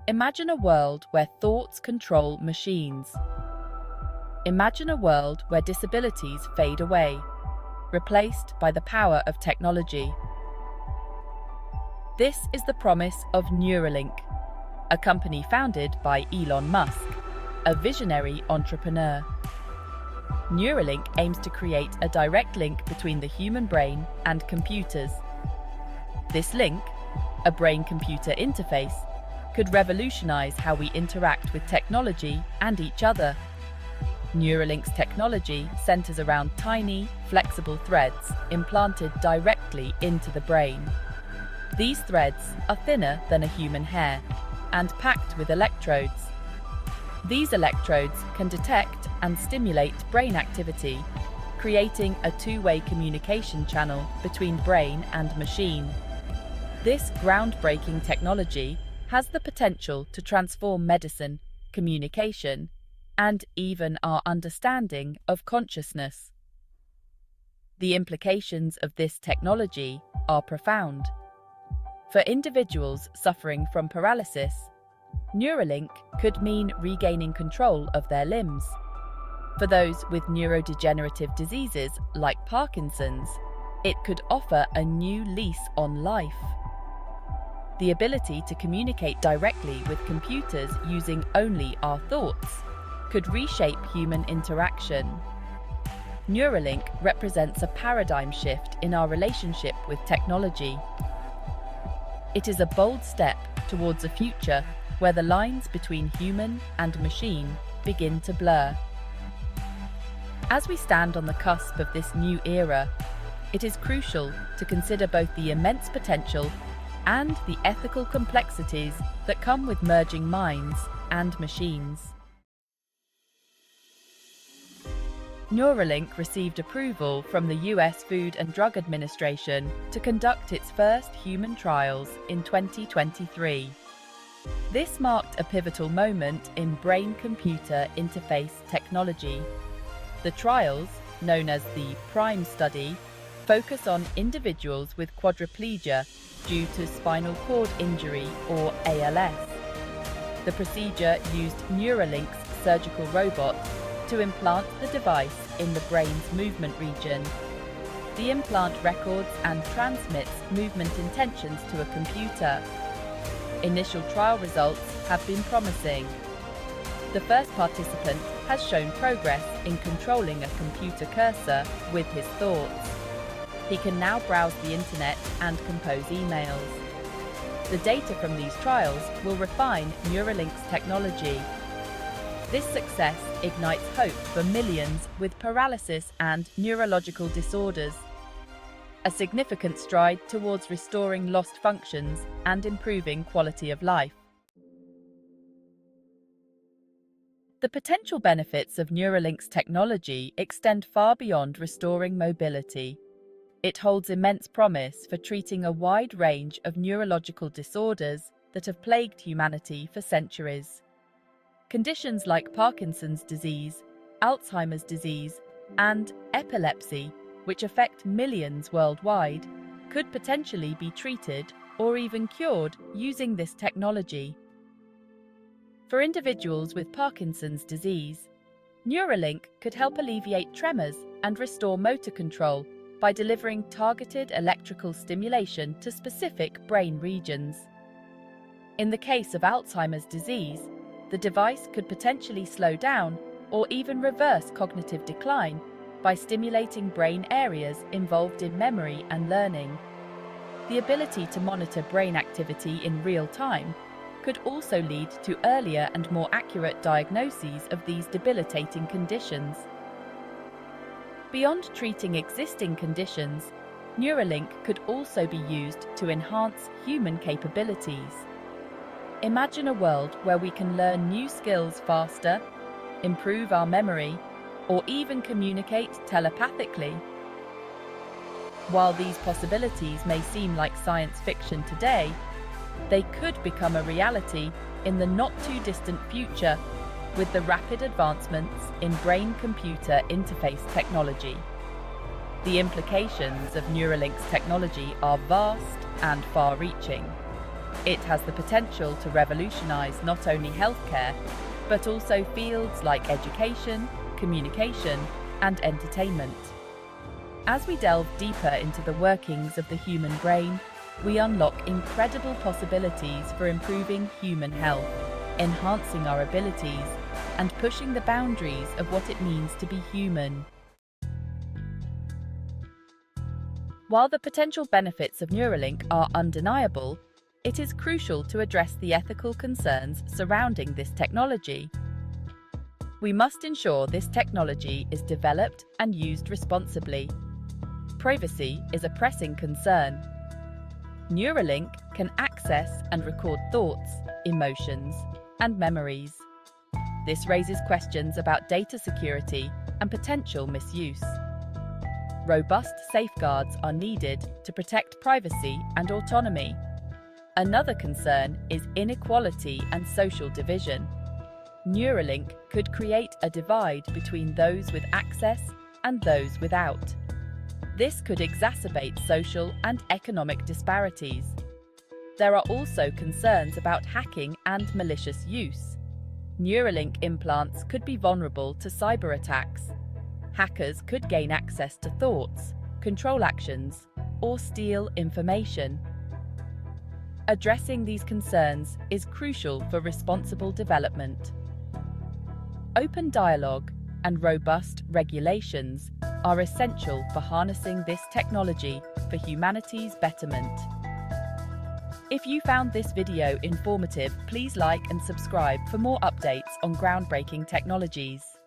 Imagine a world where thoughts control machines. Imagine a world where disabilities fade away, replaced by the power of technology. This is the promise of Neuralink, a company founded by Elon Musk, a visionary entrepreneur. Neuralink aims to create a direct link between the human brain and computers. This link, a brain-computer interface, could revolutionize how we interact with technology and each other. Neuralink's technology centers around tiny, flexible threads implanted directly into the brain. These threads are thinner than a human hair and packed with electrodes. These electrodes can detect and stimulate brain activity, creating a two-way communication channel between brain and machine. This groundbreaking technology has the potential to transform medicine, communication, and even our understanding of consciousness. The implications of this technology are profound. For individuals suffering from paralysis, Neuralink could mean regaining control of their limbs. For those with neurodegenerative diseases like Parkinson's, it could offer a new lease on life. The ability to communicate directly with computers using only our thoughts could reshape human interaction. Neuralink represents a paradigm shift in our relationship with technology. It is a bold step towards a future where the lines between human and machine begin to blur. As we stand on the cusp of this new era, it is crucial to consider both the immense potential and the ethical complexities that come with merging minds and machines. Neuralink received approval from the US Food and Drug Administration to conduct its first human trials in 2023. This marked a pivotal moment in brain-computer interface technology. The trials, known as the PRIME study, focus on individuals with quadriplegia due to spinal cord injury or ALS. The procedure used Neuralink's surgical robot to implant the device in the brain's movement region. The implant records and transmits movement intentions to a computer. Initial trial results have been promising. The first participant has shown progress in controlling a computer cursor with his thoughts. He can now browse the internet and compose emails. The data from these trials will refine Neuralink's technology. This success ignites hope for millions with paralysis and neurological disorders, a significant stride towards restoring lost functions and improving quality of life. The potential benefits of Neuralink's technology extend far beyond restoring mobility. It holds immense promise for treating a wide range of neurological disorders that have plagued humanity for centuries. Conditions like Parkinson's disease, Alzheimer's disease, and epilepsy, which affect millions worldwide, could potentially be treated or even cured using this technology. For individuals with Parkinson's disease, Neuralink could help alleviate tremors and restore motor control by delivering targeted electrical stimulation to specific brain regions. In the case of Alzheimer's disease, the device could potentially slow down or even reverse cognitive decline by stimulating brain areas involved in memory and learning. The ability to monitor brain activity in real time could also lead to earlier and more accurate diagnoses of these debilitating conditions. Beyond treating existing conditions, Neuralink could also be used to enhance human capabilities. Imagine a world where we can learn new skills faster, improve our memory, or even communicate telepathically. While these possibilities may seem like science fiction today, they could become a reality in the not-too-distant future with the rapid advancements in brain-computer interface technology. The implications of Neuralink's technology are vast and far-reaching. It has the potential to revolutionize not only healthcare, but also fields like education, communication, and entertainment. As we delve deeper into the workings of the human brain, we unlock incredible possibilities for improving human health, enhancing our abilities, and pushing the boundaries of what it means to be human. While the potential benefits of Neuralink are undeniable, it is crucial to address the ethical concerns surrounding this technology. We must ensure this technology is developed and used responsibly. Privacy is a pressing concern. Neuralink can access and record thoughts, emotions, and memories. This raises questions about data security and potential misuse. Robust safeguards are needed to protect privacy and autonomy. Another concern is inequality and social division. Neuralink could create a divide between those with access and those without. This could exacerbate social and economic disparities. There are also concerns about hacking and malicious use. Neuralink implants could be vulnerable to cyber attacks. Hackers could gain access to thoughts, control actions, or steal information. Addressing these concerns is crucial for responsible development. Open dialogue and robust regulations are essential for harnessing this technology for humanity's betterment. If you found this video informative, please like and subscribe for more updates on groundbreaking technologies.